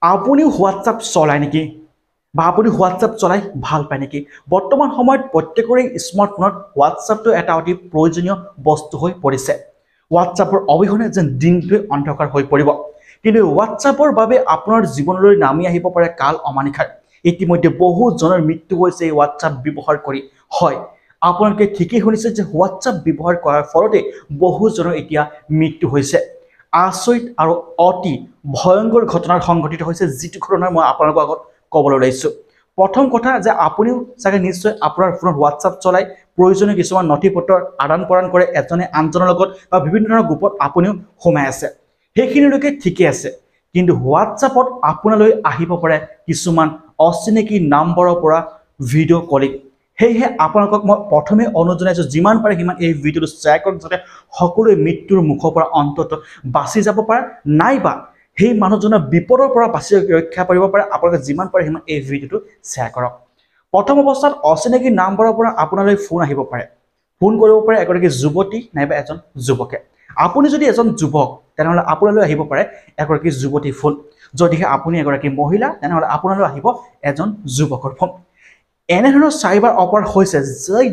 আপুনিও হোৱাটছআপ চলায় নেকি বা আপুনি হোৱাটছআপ চলাই ভাল পায় নেকি? বৰ্তমান সময়ত প্ৰত্যেকৰে স্মাৰ্টফোনত হোৱাটছআপটো এটা অতি প্ৰয়োজনীয় বস্তু হৈ পৰিছে। হোৱাটছআপৰ অবিহনে যেন দিনটোৱে অন্ধকাৰ হৈ পৰিব। কিন্তু হোৱাটছআপৰ বাবে আপোনাৰ জীৱনলৈ নামি আহিব পাৰে কাল অমানিশাত। ইতিমধ্যে বহুজনৰ মৃত্যু হৈছে এই হোৱাটছআপ ব্যৱহাৰ কৰি। হয়, আপোনালোকে ঠিকেই শুনিছে যে হোৱাটছআপ ব্যৱহাৰ কৰাৰ ফলতে বহুজনৰ এতিয়া মৃত্যু হৈছে। আচৰিত আৰু অতি ভয়ংকৰ ঘটনাৰ সংঘটিত হৈছে, যিটো ঘটনা মই আপোনালোকৰ আগত ক'বলৈ ওলাইছোঁ। প্ৰথম কথা যে আপুনিও চাগে নিশ্চয় আপোনাৰ ফোনত হোৱাটছআপ চলাই প্ৰয়োজনীয় কিছুমান নথি পত্ৰ আদান প্ৰদান কৰে এজনে আনজনৰ লগত বা বিভিন্ন ধৰণৰ গ্ৰুপত আপুনিও সোমাই আছে। সেইখিনিলৈকে ঠিকে আছে, কিন্তু হোৱাটছআপত আপোনালৈ আহিব পাৰে কিছুমান অচিনাকি নম্বৰৰ পৰা ভিডিঅ' কলিং। সেয়েহে আপোনালোকক মই প্ৰথমে অনুৰোধ জনাইছোঁ, যিমান পাৰে সিমান এই ভিডিঅ'টো শ্বেয়াৰ কৰক, যাতে সকলোৱে মৃত্যুৰ মুখৰ পৰা অন্ততঃ বাচি যাব পাৰে, নাইবা সেই মানুহজনৰ বিপদৰ পৰা বাচি ৰক্ষা কৰিব পাৰে। আপোনালোকে যিমান পাৰে সিমান এই ভিডিঅ'টো শ্বেয়াৰ কৰক। প্ৰথম অৱস্থাত অচিনাকি নম্বৰৰ পৰা আপোনালৈ ফোন আহিব পাৰে। ফোন কৰিব পাৰে এগৰাকী যুৱতী নাইবা এজন যুৱকে। আপুনি যদি এজন যুৱক, তেনেহ'লে আপোনালৈ আহিব পাৰে এগৰাকী যুৱতী ফোন। যদিহে আপুনি এগৰাকী মহিলা, তেনেহ'লে আপোনালৈ আহিব এজন যুৱকৰ ফোন। এনেধৰণৰ চাইবাৰ অপৰাধ হৈছে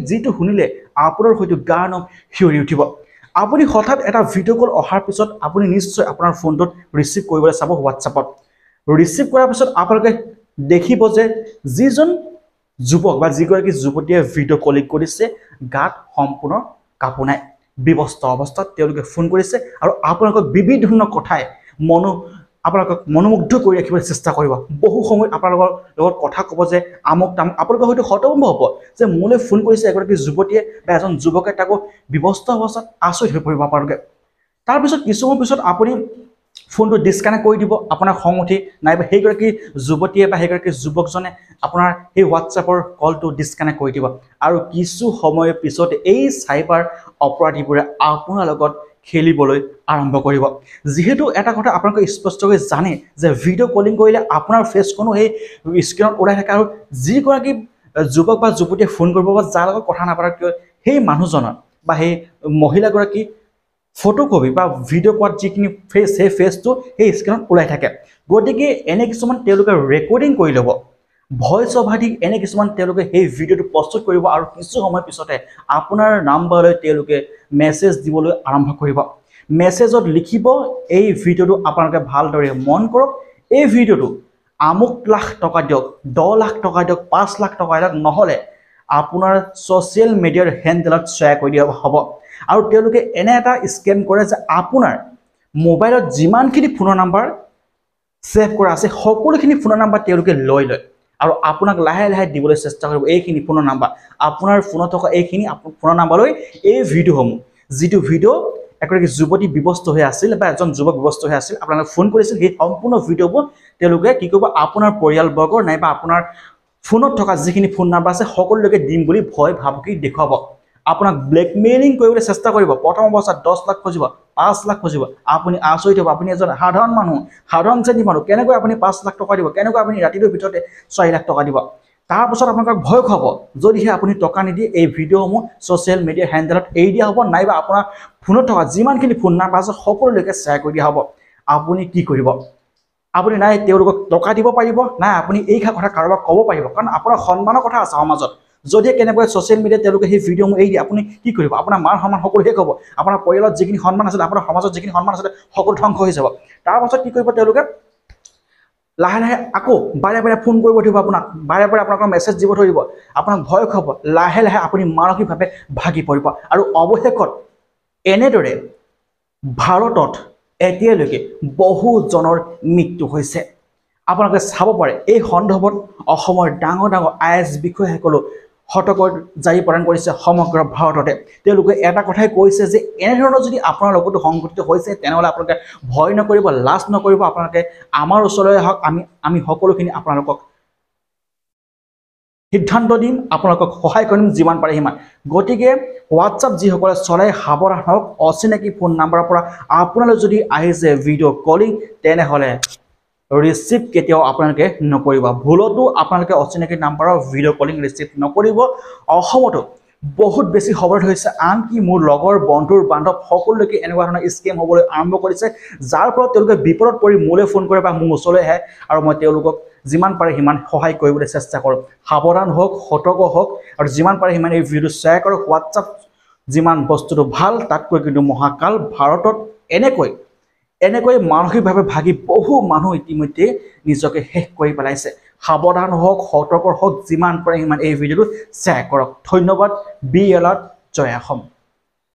যিটো শুনিলে আপোনাৰ হয়তো গা নোম শিয়ৰি উঠিব। আপুনি হঠাৎ এটা ভিডিঅ' কল অহাৰ পিছত আপুনি নিশ্চয় আপোনাৰ ফোনটোত ৰিচিভ কৰিবলৈ চাব হোৱাটছআপত। ৰিচিভ কৰাৰ পিছত আপোনালোকে দেখিব যে যিজন যুৱক বা যিগৰাকী যুৱতীয়ে ভিডিঅ' কলিং কৰিছে, গাত সম্পূৰ্ণ কাপোৰ নাই, বিবস্ত্ৰ অৱস্থাত তেওঁলোকে ফোন কৰিছে আৰু আপোনালোকক বিভিন্ন ধৰণৰ কথাই আপোনালোকক মনোমুগ্ধ কৰি ৰাখিবলৈ চেষ্টা কৰিব। বহু সময়ত আপোনালোকৰ লগত কথা ক'ব যে আমুক তামুক। আপোনালোকৰ হয়তো হতভম্ব হ'ব যে মোলৈ ফোন কৰিছে এগৰাকী যুৱতীয়ে বা এজন যুৱকে, তাকো বিবস্ত্ৰ অৱস্থাত। আচৰিত হৈ পৰিব আপোনালোকে। তাৰপিছত কিছু সময় পিছত আপুনি ফোনটো ডিছকানেক্ট কৰি দিব। আপোনাৰ খং উঠি নাইবা সেইগৰাকী যুৱতীয়ে বা সেইগৰাকী যুৱকজনে আপোনাৰ সেই হোৱাটছআপৰ কলটো ডিছকানেক্ট কৰি দিব। আৰু কিছু সময়ৰ পিছত এই চাইবাৰ অপৰাধীবোৰে আপোনাৰ লগত খেলিবলৈ আৰম্ভ কৰিব। যিহেতু এটা কথা আপোনালোকে স্পষ্টকৈ জানে যে ভিডিঅ' কলিং কৰিলে আপোনাৰ ফেচখনো সেই স্ক্ৰীণত ওলাই থাকে, আৰু যিগৰাকী যুৱক বা যুৱতীয়ে ফোন কৰিব বা যাৰ লগত কথা নাপাতক কিয়, সেই মানুহজনৰ বা সেই মহিলাগৰাকী ফটোকপি বা ভিডিঅ' কোৱাত যিখিনি ফেচ, সেই ফেচটো সেই স্ক্ৰীণত ওলাই থাকে। গতিকে এনে কিছুমান তেওঁলোকে ৰেকৰ্ডিং কৰি ল'ব, ভইচ অভাৰ দি এনে কিছুমান তেওঁলোকে সেই ভিডিঅ'টো প্ৰস্তুত কৰিব, আৰু কিছু সময় পিছতে আপোনাৰ নাম্বাৰলৈ তেওঁলোকে মেছেজ দিবলৈ আৰম্ভ কৰিব। মেছেজত লিখিব, এই ভিডিঅ'টো আপোনালোকে ভালদৰে মন কৰক, এই ভিডিঅ'টো আমুক লাখ টকা দিয়ক, 10 লাখ টকা দিয়ক, 5 লাখ টকা দিয়ক, নহ'লে আপোনাৰ ছ'চিয়েল মিডিয়াৰ হেণ্ডেলত শ্বেয়াৰ কৰি দিয়া হ'ব। আৰু তেওঁলোকে এনে এটা স্কেম কৰে যে আপোনাৰ মোবাইলত যিমানখিনি ফোনৰ নাম্বাৰ ছেভ কৰা আছে, সকলোখিনি ফোনৰ নাম্বাৰ তেওঁলোকে লৈ লয় আৰু আপোনাক লাহে লাহে দিবলৈ চেষ্টা কৰিব এইখিনি ফোনৰ নাম্বাৰ। আপোনাৰ ফোনত থকা এইখিনি ফোনৰ নাম্বাৰলৈ এই ভিডিঅ'সমূহ, যিটো ভিডিঅ' এগৰাকী যুৱতী ব্যৱস্থ হৈ আছিল বা এজন যুৱক ব্যৱস্থ হৈ আছিল, আপোনালোকে ফোন কৰিছিল, সেই সম্পূৰ্ণ ভিডিঅ'বোৰ তেওঁলোকে কি কৰিব, আপোনাৰ পৰিয়ালবৰ্গৰ নাইবা আপোনাৰ ফোনত থকা যিখিনি ফোন নাম্বাৰ আছে সকলোলৈকে দিম বুলি ভয় ভাবুকি দেখুৱাব। আপোনাক ব্লেকমেইলিং কৰিবলৈ চেষ্টা কৰিব। প্ৰথম অৱস্থাত 10 লাখ খুজিব, 5 লাখ খুজিব। আপুনি আচৰিত হ'ব, আপুনি এজন সাধাৰণ মানুহ, সাধাৰণ শ্ৰেণীৰ মানুহ, কেনেকৈ আপুনি 5 লাখ টকা দিব, কেনেকৈ আপুনি ৰাতিটোৰ ভিতৰতে 4 লাখ টকা দিব। তাৰপাছত আপোনালোকক ভয় খুৱাব, যদিহে আপুনি টকা নিদিয়ে এই ভিডিঅ'সমূহ ছ'চিয়েল মিডিয়া হেণ্ডেলত এৰি দিয়া হ'ব, নাইবা আপোনাৰ ফোনত থকা যিমানখিনি ফোন নাম্বাৰ আছে সকলোলৈকে শ্বেয়াৰ কৰি দিয়া হ'ব। আপুনি কি কৰিব? আপুনি নাই তেওঁলোকক টকা দিব পাৰিব, নাই আপুনি এই কথা কাৰোবাক ক'ব পাৰিব, কাৰণ আপোনাৰ সন্মানৰ কথা আছে সমাজত। যদিহে কেনেকৈ ছ'চিয়েল মিডিয়াত তেওঁলোকে সেই ভিডিঅ'সমূহ এৰি দিয়ে, আপুনি কি কৰিব? আপোনাৰ মান সন্মান সকলো শেষ হ'ব। আপোনাৰ পৰিয়ালত যিখিনি সন্মান আছিলে, আপোনাৰ সমাজত যিখিনি সন্মান আছিলে, সকলো ধ্বংস হৈ যাব। তাৰপাছত কি কৰিব তেওঁলোকে? লাহে লাহে আকৌ বাৰে বাৰে ফোন কৰিব ধৰিব আপোনাক, বাৰে বাৰে আপোনালোকৰ মেছেজ দিব ধৰিব, আপোনাক ভয় খুৱাব। লাহে লাহে আপুনি মানসিকভাৱে ভাগি পৰিব। আৰু অৱশেষত এনেদৰে ভাৰতত এতিয়ালৈকে বহুজনৰ মৃত্যু হৈছে। আপোনালোকে চাব পাৰে এই সন্দৰ্ভত অসমৰ ডাঙৰ ডাঙৰ IAS বিষয়াসকলেও সতৰ্ক জাৰি প্ৰদান কৰিছে সমগ্ৰ ভাৰততে। তেওঁলোকে এটা কথাই কৈছে যে এনেধৰণৰ যদি আপোনাৰ লগতো সংঘটিত হৈছে, তেনেহ'লে আপোনালোকে ভয় নকৰিব, লাজ নকৰিব, আপোনালোকে আমাৰ ওচৰলৈ আহক, আমি সকলোখিনি আপোনালোকক সিদ্ধান্ত দিম, আপোনালোকক সহায় কৰিম যিমান পাৰে সিমান। গতিকে হোৱাটছআপ যিসকলে চলাই সাৱধান হওক, অচিনাকি ফোন নাম্বাৰৰ পৰা আপোনালৈ যদি আহিছে ভিডিঅ' কলিং, তেনেহ'লে ৰিচিভ কেতিয়াও আপোনালোকে নকৰিব। ভুলতো আপোনালোকে অচিনাকি নাম্বাৰৰ ভিডিঅ' কলিং ৰিচিভ নকৰিব। অসমতো বহুত বেছি খবৰ হৈছে আনকি মোৰ লগৰ বন্ধুৰ বান্ধৱ সকলোকে এনেকুৱা ধৰণৰ স্কেম হ'বলৈ আৰম্ভ কৰিছে যাৰ ফলত তেওঁলোকে বিপদত পৰি মোলৈ ফোন কৰে বা মোৰ ওচৰলৈ আহে আৰু মই তেওঁলোকক যিমান পাৰে সিমান সহায় কৰিবলৈ চেষ্টা কৰোঁ সাৱধান হওক সতৰ্ক হওক আৰু যিমান পাৰে সিমান এই ভিডিঅ'টো শ্বেয়াৰ কৰক হোৱাটছআপ যিমান বস্তুটো ভাল তাতকৈ কিন্তু মহাকাল ভাৰতত এনেকৈ মানসিকভাৱে ভাগি বহু মানুহ ইতিমধ্যে নিজকে শেষ কৰি পেলাইছে সাৱধান হওক সতৰ্ক হওক যিমান পাৰে সিমান এই ভিডিঅ'টো শ্বেয়াৰ কৰক ধন্যবাদ বি এলাৰ্ট জয় অসম